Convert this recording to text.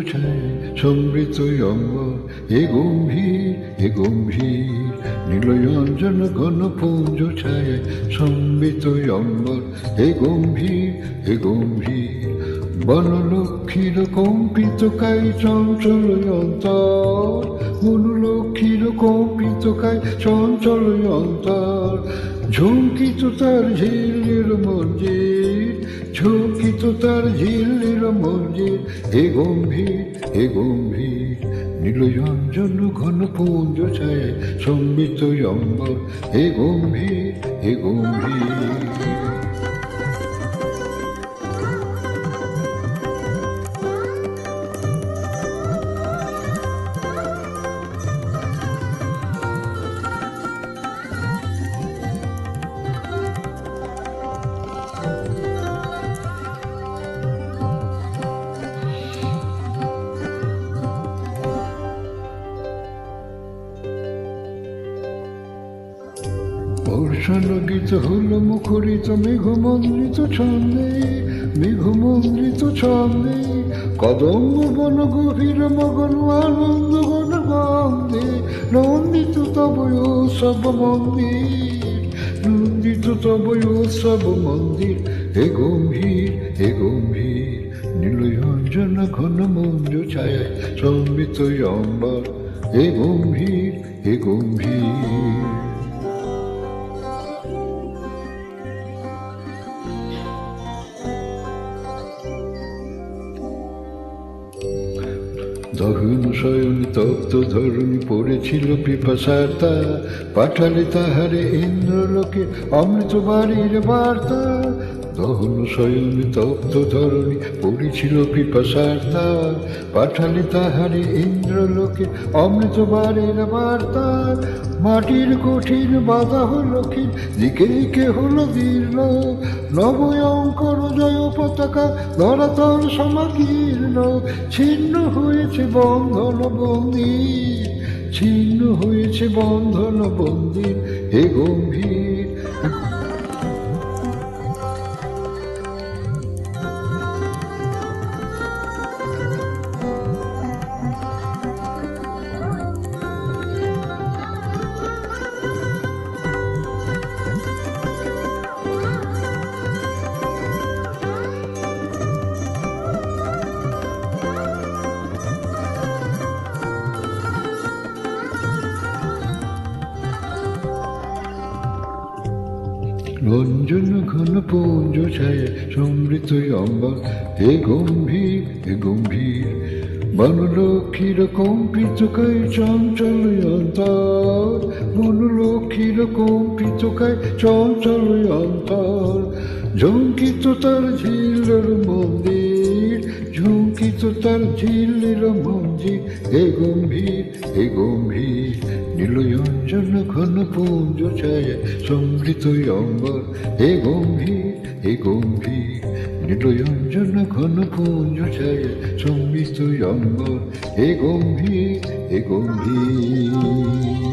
ছায় সমৃত অম্বর, এ গম্ভীর এ গম্ভীর নীলয়ঞ্জন ঘন পুঞ্জ ছায় সমৃত অম্বর, এ গম্ভীর এ গম্ভীর বনলক্ষ্মীর কম্পিত কায় চঞ্চল অন্তর, মনুলক্ষ্মীর কম্পিত কায় চঞ্চল অন্তর, ঝুঁকিত তার ঝিল্লির মঞ্জির, ঝুঁকিত তার ঝিল্লির মঞ্জির, এ গম্ভীর এ গম্ভীর নীলয়ঞ্জন ঘন পুঞ্জ ছায় সমৃত অম্বর, এ গম্ভীর এ গম্ভীর। বর্ষানগীত হলো মুখরিত মেঘমন্ডিত ছন্দে, মেঘমন্ডিত ছন্দে কদম্ব বন গভীর মগন আনন্দ গণ গন্ধে, নন্দিত তব উৎসব মন্দির, নন্দিত তব উৎসব মন্দির, এ গম্ভীর এ গম্ভীর নীলয়ঞ্জন ঘন মঞ্জ ছায় সমৃত অম্বর, এ গম্ভীর এ গম্ভীর। দহন শয়ন তপ্ত ধরণী পড়েছিল পিপাসার্তা, পাঠালে তাহারে ইন্দ্রলোকে অমৃত বাড়ির বার্তা। দহন শয়ন তপ্ত ধরণী পড়েছিল পিপাসার্তা, পাঠালে তাহারে ইন্দ্রলোকে অমৃত বাড়ির বার্তা। মাটির কঠিন বাধা হলো ক্ষীণ, দিকে দিকে হলো দীর্ণ, নবয়ঙ্কর জয় পতাকা ধরাতল সমাকীর্ণ, ছিন্ন হয়েছে বন্ধন বন্দির, ছিন্ন হয়েছে বন্ধন বন্দির, হে গম্ভীর। রঞ্জন ঘন পুঞ্জ ছায় সমৃত অম্বর, হে গম্ভীর হে গম্ভীর বনলক্ষ্মীর কম্পিত কায় চঞ্চল অন্তর, বনলক্ষ্মীর কম্পিত কায় চঞ্চল অন্তর, ঝুঁকিত তার ঝিল্লির মন্দির, ঝুঁকিত তার ঝিল্লির মঞ্জির, হে গম্ভীর হে গম্ভীর নীলয়ঞ্জন ঘন পুঞ্জ ছায় সমৃত অম্বর, হে গম্ভীর হে গম্ভীর নীলয়ঞ্জন ঘন পুঞ্জ ছায় সমৃত অম্বর, হে গম্ভীর হে গম্ভীর।